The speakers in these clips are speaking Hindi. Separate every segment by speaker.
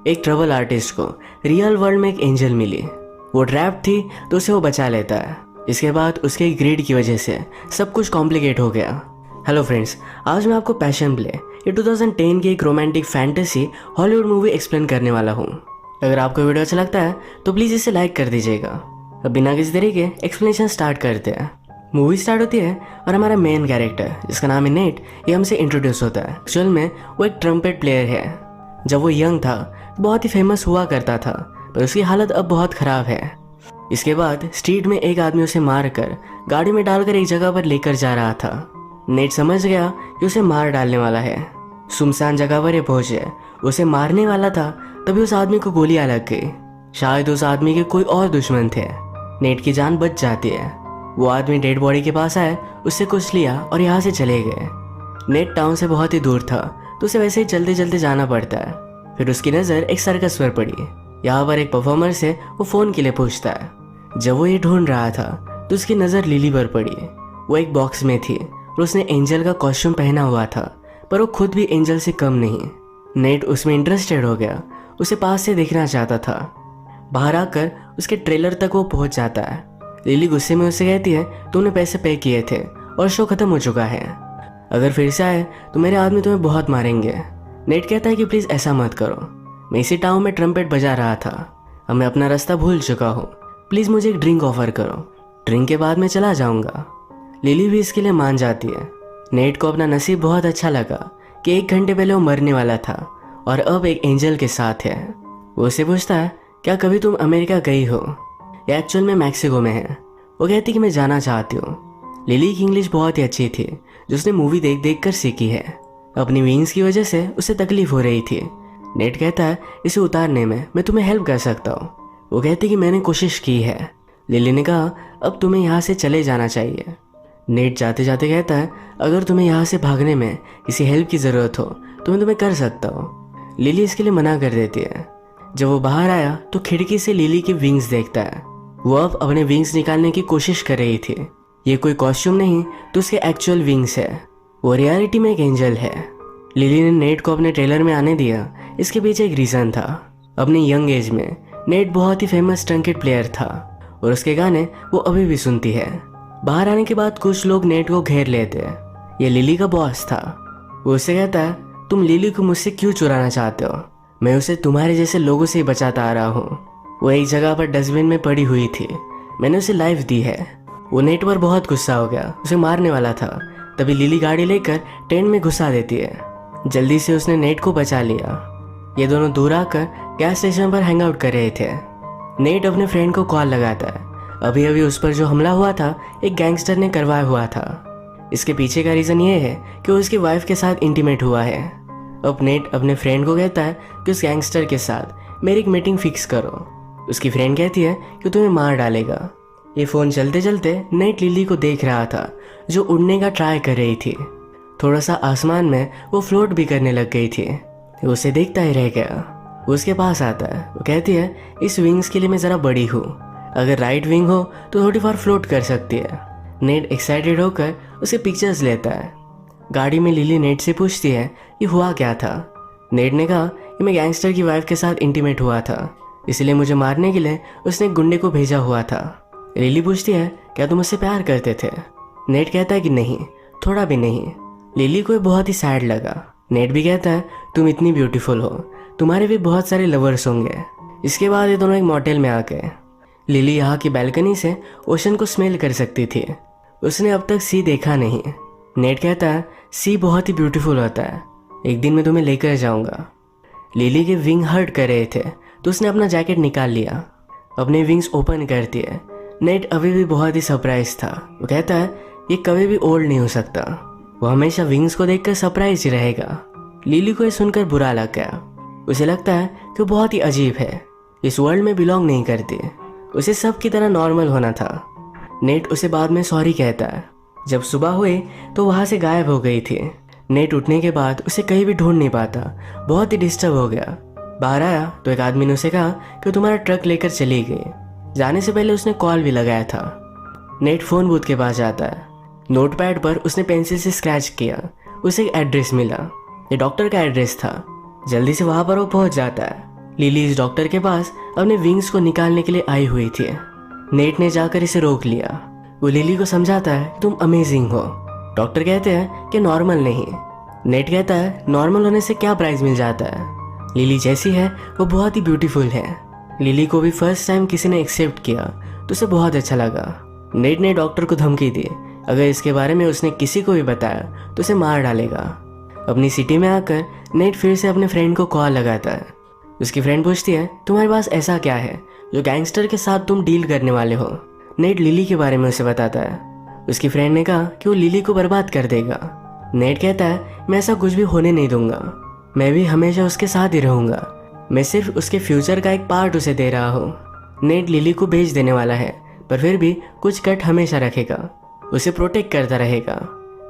Speaker 1: एक ट्रबल आर्टिस्ट को रियल वर्ल्ड में एक एंजल मिली। वो ट्रैप थी तो उसे वो बचा लेता है। इसके बाद उसके ग्रीड की वजह से सब कुछ कॉम्प्लिकेट हो गया। हेलो फ्रेंड्स, आज मैं आपको पैशन प्ले ये 2010 की एक romantic fantasy Hollywood movie explain करने वाला हूँ। अगर आपको वीडियो अच्छा लगता है तो प्लीज़ इसे लाइक कर दीजिएगा। अब बिना किसी तरीके एक्सप्लेनेशन स्टार्ट करते हैं। मूवी स्टार्ट होती है और हमारा मेन कैरेक्टर जिसका नाम है नेट, ये हमसे इंट्रोड्यूस होता है। एक्चुअल में वो एक ट्रम्पेट प्लेयर है। जब वो यंग था बहुत ही फेमस हुआ करता था, पर उसकी हालत अब बहुत ख़राब है। इसके बाद स्ट्रीट में एक आदमी उसे मार कर गाड़ी में डालकर एक जगह पर लेकर जा रहा था। नेट समझ गया कि उसे मार डालने वाला है। सुनसान जगह पर ये पहुंचे, उसे मारने वाला था तभी उस आदमी को गोलियां लग गई। शायद उस आदमी के कोई और दुश्मन थे। नेट की जान बच जाती है। वो आदमी डेड बॉडी के पास आए, उससे कुछ लिया और यहाँ से चले गए। नेट टाउन से बहुत ही दूर था तो उसे वैसे ही चलते चलते जाना पड़ता है। फिर उसकी नज़र एक सर्कस पर पड़ी। यहाँ पर एक परफॉर्मर से वो फ़ोन के लिए पूछता है। जब वो ये ढूंढ रहा था तो उसकी नज़र लिली पर पड़ी। वो एक बॉक्स में थी और उसने एंजल का कॉस्ट्यूम पहना हुआ था, पर वो खुद भी एंजल से कम नहीं। नेट उसमें इंटरेस्टेड हो गया, उसे पास से देखना चाहता था। बाहर आकर उसके ट्रेलर तक वो पहुंच जाता है। लिली गुस्से में उससे कहती है तूने पैसे पे किए थे और शो खत्म हो चुका है। अगर फिर से आए तो मेरे आदमी तुम्हें बहुत मारेंगे। नेट कहता है कि प्लीज़ ऐसा मत करो, मैं इसी टाउन में ट्रम्पेट बजा रहा था। अब मैं अपना रास्ता भूल चुका हूँ, प्लीज़ मुझे एक ड्रिंक ऑफर करो, ड्रिंक के बाद मैं चला जाऊँगा। लिली भी इसके लिए मान जाती है। नेट को अपना नसीब बहुत अच्छा लगा कि 1 घंटे पहले वो मरने वाला था और अब एक एंजल के साथ है। वो उसे पूछता है क्या कभी तुम अमेरिका गई हो? या एक्चुअल में मैक्सिको में है। वो कहती कि मैं जाना चाहती हूँ। लिली की इंग्लिश बहुत ही अच्छी थी जो उसने मूवी देख देख कर सीखी है। अपनी विंग्स की वजह से उसे तकलीफ हो रही थी। नेट कहता है इसे उतारने में मैं तुम्हें हेल्प कर सकता हूँ। वो कहती कि मैंने कोशिश की है। लिली ने कहा अब तुम्हें यहाँ से चले जाना चाहिए। नेट जाते जाते कहता है अगर तुम्हें यहाँ से भागने में किसी हेल्प की ज़रूरत हो तो मैं तुम्हें कर सकता हूँ। लिली इसके लिए मना कर देती है। जब वो बाहर आया तो खिड़की से लिली की विंग्स देखता है। वो अब अपने विंग्स निकालने की कोशिश कर रही थी। ये कोई कॉस्ट्यूम नहीं तो उसके एक्चुअल विंग्स है। वो रियलिटी में एक एंजल है। लिली ने नेट को अपने ट्रेलर में आने दिया, इसके पीछे एक रीज़न था। अपनी यंग एज में नेट बहुत ही फेमस ट्रम्पेट प्लेयर था और उसके गाने वो अभी भी सुनती है। बाहर आने के बाद कुछ लोग नेट को घेर लेते। ये लिली का बॉस था। वो उससे कहता है तुम लिली को मुझसे क्यों चुराना चाहते हो? मैं उसे तुम्हारे जैसे लोगों से ही बचाता आ रहा हूँ। वो एक जगह पर डस्टबिन में पड़ी हुई थी, मैंने उसे लाइफ दी है। वो नेट पर बहुत गुस्सा हो गया, उसे मारने वाला था। तभी लिली गाड़ी लेकर टेंट में घुसा देती है। जल्दी से उसने नेट को बचा लिया। ये दोनों दूर आकर गैस स्टेशन पर हैंग आउट कर रहे थे। नेट अपने फ्रेंड को कॉल लगाता है। अभी अभी उस पर जो हमला हुआ था एक गैंगस्टर ने करवाया हुआ था। इसके पीछे का रीज़न ये है कि वो उसकी वाइफ के साथ इंटीमेट हुआ है। अब नेट अपने फ्रेंड को कहता है कि उस गैंगस्टर के साथ मेरी एक मीटिंग फिक्स करो। उसकी फ्रेंड कहती है कि तुम्हें मार डालेगा। ये फ़ोन चलते चलते नेट लिली को देख रहा था जो उड़ने का ट्राई कर रही थी। थोड़ा सा आसमान में वो फ्लोट भी करने लग गई थी। वो उसे देखता ही रह गया। वो उसके पास आता है। वो कहती है इस विंग्स के लिए मैं ज़रा बड़ी हूँ, अगर राइट विंग हो तो थोड़ी बार फ्लोट कर सकती है। नेट एक्साइटेड होकर उसे पिक्चर्स लेता है। गाड़ी में लिली नेट से पूछती है ये हुआ क्या था। नेट ने कहा कि मैं गैंगस्टर की वाइफ के साथ इंटीमेट हुआ था, इसलिए मुझे मारने के लिए उसने एक गुंडे को भेजा हुआ था। लिली पूछती है क्या तुम उससे प्यार करते थे? नेट कहता है कि नहीं, थोड़ा भी नहीं। लिली को बहुत ही सैड लगा। नेट भी कहता है तुम इतनी ब्यूटीफुल हो, तुम्हारे भी बहुत सारे लवर्स होंगे। इसके बाद ये दोनों एक मोटेल में आ गए। लिली यहाँ की बालकनी से ओशन को स्मेल कर सकती थी। उसने अब तक सी देखा नहीं। नेट कहता है सी बहुत ही ब्यूटीफुल होता है, एक दिन मैं तुम्हें लेकर जाऊँगा। लिली के विंग हर्ट कर रहे थे तो उसने अपना जैकेट निकाल लिया। अपने विंग्स ओपन करती है। नेट अभी भी बहुत ही सरप्राइज था। वो कहता है ये कभी भी ओल्ड नहीं हो सकता, वो हमेशा विंग्स को देखकर सरप्राइज ही रहेगा। लिली को ये सुनकर बुरा लग गया। उसे लगता है कि वो बहुत ही अजीब है, इस वर्ल्ड में बिलोंग नहीं करती। उसे सब की तरह नॉर्मल होना था। नेट उसे बाद में सॉरी कहता है। जब सुबह हुई तो वहाँ से गायब हो गई थी। नेट उठने के बाद उसे कहीं भी ढूंढ नहीं पाता, बहुत ही डिस्टर्ब हो गया। बाहर आया तो एक आदमी ने उसे कहा कि तुम्हारा ट्रक लेकर चली गई। जाने से पहले उसने कॉल भी लगाया था। नेट फ़ोन बूथ के पास जाता है। नोटपैड पर उसने पेंसिल से स्क्रैच किया। उसे एक एड्रेस मिला, ये डॉक्टर का एड्रेस था। जल्दी से वहाँ पर वो पहुँच जाता है। लिली इस डॉक्टर के पास अपने विंग्स को निकालने के लिए आई हुई थी। नेट ने जाकर इसे रोक लिया। वो लिली को समझाता है कि तुम अमेजिंग हो। डॉक्टर कहते हैं कि नॉर्मल नहीं। नेट कहता है नॉर्मल होने से क्या प्राइज मिल जाता है। लिली जैसी है वो बहुत ही ब्यूटीफुल है। लिली को भी फर्स्ट टाइम किसी ने एक्सेप्ट किया तो उसे बहुत अच्छा लगा। नेट ने डॉक्टर को धमकी दी, अगर इसके बारे में उसने किसी को भी बताया तो उसे मार डालेगा। अपनी सिटी में आकर नेट फिर से अपने फ्रेंड को कॉल लगाता है। उसकी फ्रेंड पूछती है तुम्हारे पास ऐसा क्या है जो गैंगस्टर के साथ तुम डील करने वाले हो। नेट लिली के बारे में उसे बताता है। उसकी फ्रेंड ने कहा कि वो लिली को बर्बाद कर देगा। नेट कहता है मैं ऐसा कुछ भी होने नहीं दूंगा, मैं भी हमेशा उसके साथ ही रहूंगा, मैं सिर्फ उसके फ्यूचर का एक पार्ट उसे दे रहा हूँ। नेट लिली को बेच देने वाला है पर फिर भी कुछ कट हमेशा रखेगा, उसे प्रोटेक्ट करता रहेगा।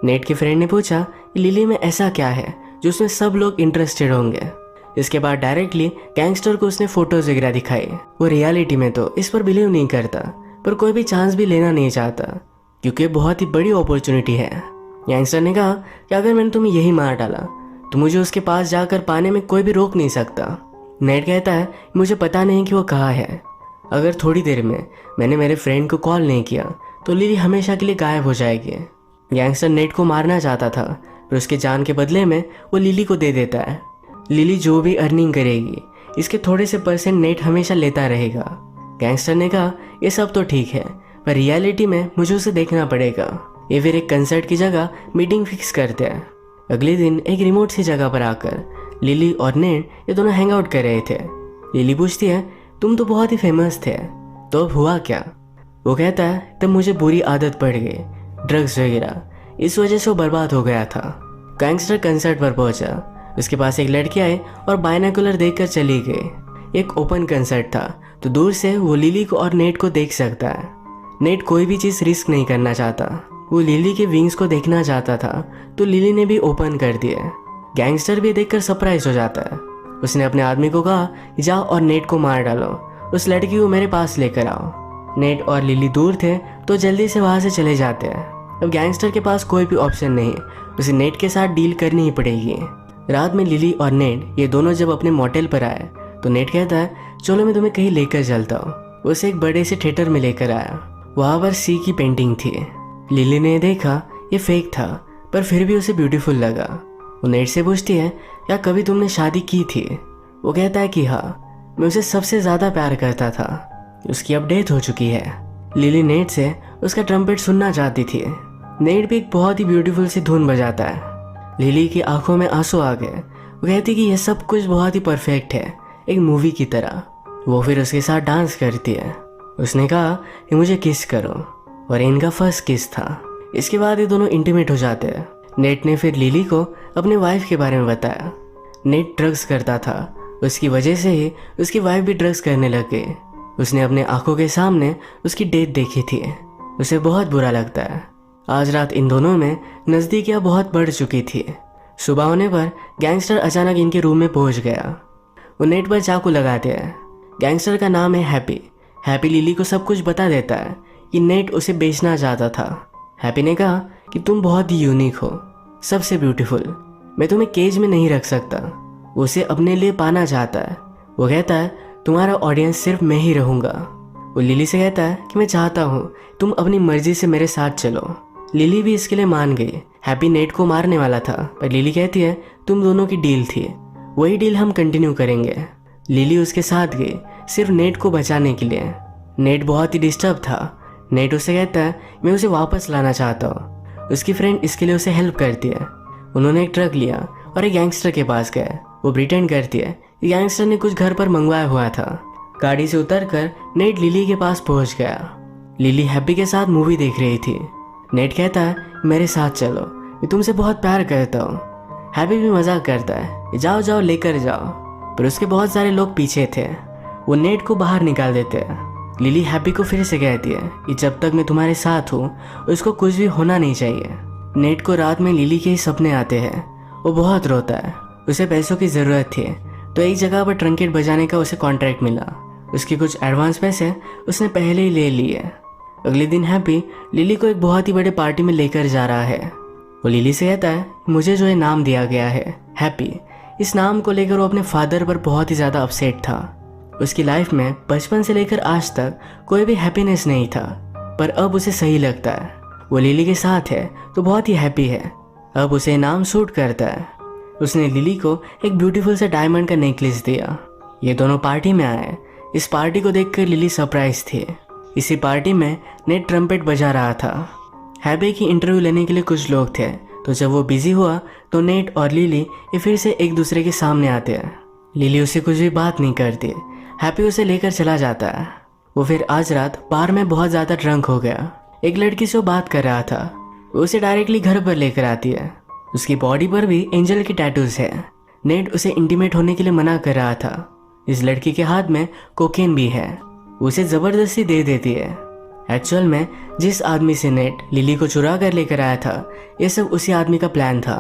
Speaker 1: नेट की फ्रेंड ने पूछा कि लिली में ऐसा क्या है जो उसमें सब लोग इंटरेस्टेड होंगे। इसके बाद डायरेक्टली गैंगस्टर को उसने फोटोज वगैरह दिखाई। वो रियलिटी में तो इस पर बिलीव नहीं करता पर कोई भी चांस भी लेना नहीं चाहता क्योंकि बहुत ही बड़ी अपॉर्चुनिटी है। गैंगस्टर ने कहा कि अगर मैंने तुम्हें यही मार डाला तो मुझे उसके पास जाकर पाने में कोई भी रोक नहीं सकता। नेट कहता है मुझे पता नहीं कि वो कहाँ है, अगर थोड़ी देर में मैंने मेरे फ्रेंड को कॉल नहीं किया तो लिली हमेशा के लिए गायब हो जाएगी। गैंगस्टर नेट को मारना चाहता था पर उसके जान के बदले में वो लिली को दे देता है। लिली जो भी अर्निंग करेगी इसके थोड़े से परसेंट नेट हमेशा लेता रहेगा। गैंगस्टर ने कहा ये सब तो ठीक है पर रियलिटी में मुझे उसे देखना पड़ेगा। ये फिर एक कंसर्ट की जगह मीटिंग फिक्स करते हैं। अगले दिन एक रिमोट सी जगह पर आकर लिली और नेट ये दोनों हैंग आउट कर रहे थे। लिली पूछती है तुम तो बहुत ही फेमस थे, तो अब हुआ क्या। वो कहता है तब मुझे बुरी आदत पड़ गई, ड्रग्स वगैरह, इस वजह से वो बर्बाद हो गया था। गैंगस्टर कंसर्ट पर पहुंचा, उसके पास एक लड़की आई और बायनाकुलर देखकर चली गई। एक ओपन कंसर्ट था तो दूर से वो लिली को और नेट को देख सकता है। नेट कोई भी चीज़ रिस्क नहीं करना चाहता, वो लिली के विंग्स को देखना चाहता था तो लिली ने भी ओपन कर दिया। गैंगस्टर भी देखकर सरप्राइज हो जाता है। उसने अपने आदमी को कहा जाओ और नेट को मार डालो, उस लड़की को मेरे पास लेकर आओ। नेट और लिली दूर थे तो जल्दी से वहाँ से चले जाते हैं। अब गैंगस्टर के पास कोई भी ऑप्शन नहीं, उसे नेट के साथ डील करनी ही पड़ेगी। रात में लिली और नेट ये दोनों जब अपने मोटेल पर आए तो नेट कहता है चलो मैं तुम्हें कहीं लेकर चलता हूँ। उसे एक बड़े से थिएटर में लेकर आया, वहाँ पर सी की पेंटिंग थी। लिली ने देखा ये फेक था पर फिर भी उसे ब्यूटीफुल लगा। वो नेट से पूछती है क्या कभी तुमने शादी की थी। वो कहता है कि हाँ, मैं उसे सबसे ज़्यादा प्यार करता था, उसकी अब डेथ हो चुकी है। लिली नेट से उसका ट्रम्पेट सुनना चाहती थी। नेट भी एक बहुत ही ब्यूटीफुल सी धुन बजाता है। लिली की आंखों में आंसू आ गए। वो कहती कि यह सब कुछ बहुत ही परफेक्ट है, एक मूवी की तरह। वो फिर उसके साथ डांस करती है। उसने कहा कि मुझे किस करो और इनका फर्स्ट किस था। इसके बाद ये दोनों इंटीमेट हो जाते हैं। नेट ने फिर लिली को अपने वाइफ के बारे में बताया। नेट ड्रग्स करता था, उसकी वजह से ही उसकी वाइफ भी ड्रग्स करने लग गई। उसने अपने आंखों के सामने उसकी डेथ देखी थी, उसे बहुत बुरा लगता है। आज रात इन दोनों में नज़दीकियाँ बहुत बढ़ चुकी थी। सुबह होने पर गैंगस्टर अचानक इनके रूम में पहुंच गया। वो नेट पर चाकू लगाते हैं। गैंगस्टर का नाम है हैप्पी। हैप्पी लिली को सब कुछ बता देता है कि नेट उसे बेचना चाहता था। हैप्पी ने कहा कि तुम बहुत ही यूनिक हो, सबसे ब्यूटीफुल, मैं तुम्हें केज में नहीं रख सकता। वो उसे अपने लिए पाना चाहता है। वो कहता है तुम्हारा ऑडियंस सिर्फ मैं ही रहूँगा। वो लिली से कहता है कि मैं चाहता हूँ तुम अपनी मर्जी से मेरे साथ चलो। लिली भी इसके लिए मान गई। हैप्पी नेट को मारने वाला था पर लिली कहती है तुम दोनों की डील थी, वही डील हम कंटिन्यू करेंगे। लिली उसके साथ गई सिर्फ नेट को बचाने के लिए। नेट बहुत ही डिस्टर्ब था। नेट उसे कहता है मैं उसे वापस लाना चाहता हूँ। उसकी फ्रेंड इसके लिए उसे हेल्प करती है। उन्होंने एक ट्रक लिया और एक गैंगस्टर के पास गए। वो प्रिटेंड करती है कि गैंगस्टर ने कुछ घर पर मंगवाया हुआ था। गाड़ी से उतरकर नेट लिली के पास पहुंच गया। लिली हैप्पी के साथ मूवी देख रही थी। नेट कहता है मेरे साथ चलो, मैं तुमसे बहुत प्यार करता हूँ। हैप्पी भी मजाक करता है जाओ जाओ लेकर जाओ, पर उसके बहुत सारे लोग पीछे थे। वो नेट को बाहर निकाल देते हैं। लिली हैप्पी को फिर से कहती है कि जब तक मैं तुम्हारे साथ हूँ उसको कुछ भी होना नहीं चाहिए। नेट को रात में लिली के ही सपने आते हैं। वो बहुत रोता है, उसे पैसों की ज़रूरत थी तो एक जगह पर ट्रंकेट बजाने का उसे कॉन्ट्रैक्ट मिला। उसके कुछ एडवांस पैसे उसने पहले ही ले लिए। अगले दिन हैप्पी लिली को एक बहुत ही बड़े पार्टी में लेकर जा रहा है। वो लिली से कहता है मुझे जो ये नाम दिया गया है हैप्पी, इस नाम को लेकर वो अपने फादर पर बहुत ही ज़्यादा अपसेट था। उसकी लाइफ में बचपन से लेकर आज तक कोई भी हैप्पीनेस नहीं था, पर अब उसे सही लगता है। वो लिली के साथ है तो बहुत ही हैप्पी है। अब उसे नाम सूट करता है। उसने लिली को एक ब्यूटीफुल सा डायमंड का नेकलेस दिया। ये दोनों पार्टी में आए। इस पार्टी को देखकर लिली सरप्राइज थी। इसी पार्टी में नेट ट्रम्पेट बजा रहा था। हैप्पी की इंटरव्यू लेने के लिए कुछ लोग थे, तो जब वो बिजी हुआ तो नेट और लिली ये फिर से एक दूसरे के सामने आते हैं। लिली उससे कुछ भी बात नहीं करती। हैप्पी उसे लेकर चला जाता है। वो फिर आज रात बार में बहुत ज़्यादा ड्रंक हो गया। एक लड़की से वो बात कर रहा था। वो उसे डायरेक्टली घर पर लेकर आती है। उसकी बॉडी पर भी एंजल की टैटूज है। नेट उसे इंटीमेट होने के लिए मना कर रहा था। इस लड़की के हाथ में कोकेन भी है। उसे ज़बरदस्ती दे देती है। एक्चुअल में जिस आदमी से नेट लिली को चुरा कर लेकर आया था, ये सब उसी आदमी का प्लान था।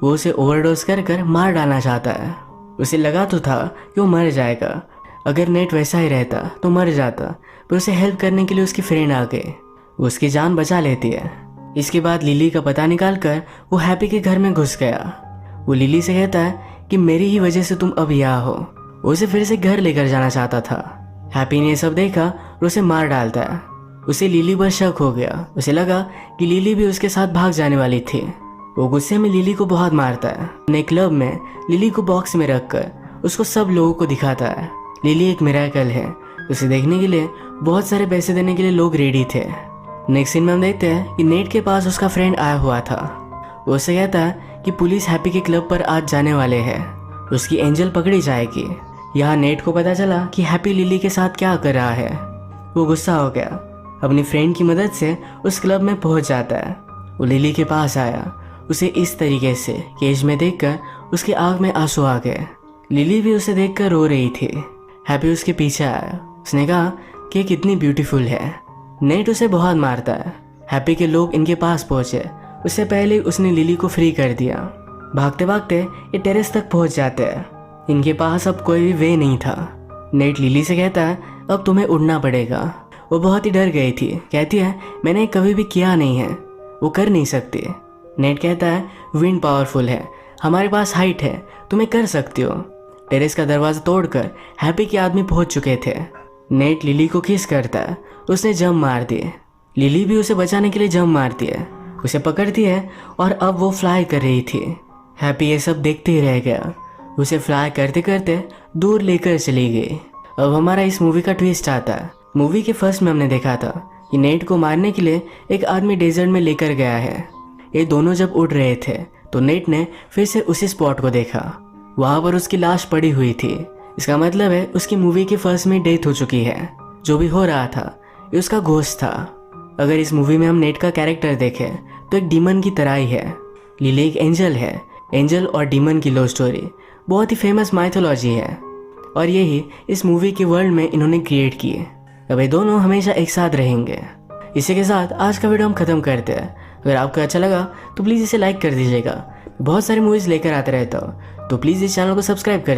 Speaker 1: वो उसे ओवरडोज कर मार डालना चाहता है। उसे लगा तो था कि वो मर जाएगा। अगर नेट वैसा ही रहता तो मर जाता, पर उसे हेल्प करने के लिए उसकी फ्रेंड आ गई। वो उसकी जान बचा लेती है। इसके बाद लिली का पता निकाल कर वो हैप्पी के घर में घुस गया। वो लिली से कहता है कि मेरी ही वजह से तुम अब यहाँ हो। वो उसे फिर से घर लेकर जाना चाहता था। हैप्पी ने सब देखा और उसे मार डालता है। उसे लिली पर शक हो गया। उसे लगा कि लिली भी उसके साथ भाग जाने वाली थी। वो गुस्से में लिली को बहुत मारता है। अपने क्लब में लिली को बॉक्स में रखकर उसको सब लोगों को दिखाता है। लिली एक मिरेकल है। उसे देखने के लिए बहुत सारे पैसे देने के लिए लोग रेडी थे। नेक्स्ट सीन में हम देखते हैं कि नेट के पास उसका फ्रेंड आया हुआ था। वो उसे कहता है कि पुलिस हैप्पी के क्लब पर आज जाने वाले हैं। उसकी एंजल पकड़ी जाएगी। यहाँ नेट को पता चला कि हैप्पी लिली के साथ क्या कर रहा है। वो गुस्सा हो गया। अपनी फ्रेंड की मदद से उस क्लब में पहुंच जाता है। वो लिली के पास आया। उसे इस तरीके से केज में देखकर उसकी आंख में आंसू आ गए। लिली भी उसे देखकर रो रही थी। हैप्पी उसके पीछे आया। उसने कहा कि कितनी ब्यूटीफुल है। नेट उसे बहुत मारता है। हैप्पी के लोग इनके पास पहुंचे। उससे पहले उसने लिली को फ्री कर दिया। भागते भागते ये टेरेस तक पहुंच जाते हैं। इनके पास अब कोई भी वे नहीं था। नेट लिली से कहता है अब तुम्हें उड़ना पड़ेगा। वो बहुत ही डर गई थी। कहती है मैंने कभी भी किया नहीं है, वो कर नहीं सकती। नेट कहता है विंड पावरफुल है, हमारे पास हाइट है, तुम्हें कर सकती हो। टेरेस का दरवाजा तोड़कर हैप्पी के आदमी पहुंच चुके थे। नेट लिली को किस करता है। उसने जंप मार दिए। लिली भी उसे बचाने के लिए जंप मारती है। उसे पकड़ती है और अब वो फ्लाई कर रही थी। हैप्पी ये सब देखते ही रह गया। उसे फ्लाई करते करते दूर लेकर चली गई। अब हमारा इस मूवी का ट्विस्ट आता है। मूवी के फर्स्ट में हमने देखा था कि नेट को मारने के लिए एक आदमी डेजर्ट में लेकर गया है। ये दोनों जब उड़ रहे थे तो नेट ने फिर से उसी स्पॉट को देखा। वहाँ पर उसकी लाश पड़ी हुई थी। इसका मतलब है उसकी मूवी के फर्स्ट में डेथ हो चुकी है। जो भी हो रहा था ये उसका घोस्ट था। अगर इस मूवी में हम नेट का कैरेक्टर देखें तो एक डीमन की तरह ही है। लिली एक एंजल है। एंजल और डीमन की लव स्टोरी बहुत ही फेमस माइथोलॉजी है और यही इस मूवी के वर्ल्ड में इन्होंने क्रिएट की है। अब ये दोनों हमेशा एक साथ रहेंगे। इसी के साथ आज का वीडियो हम खत्म करते हैं। अगर आपको अच्छा लगा तो प्लीज़ इसे लाइक कर दीजिएगा। बहुत सारी मूवीज़ लेकर आते रहता हूँ, तो प्लीज़ इस चैनल को सब्सक्राइब कर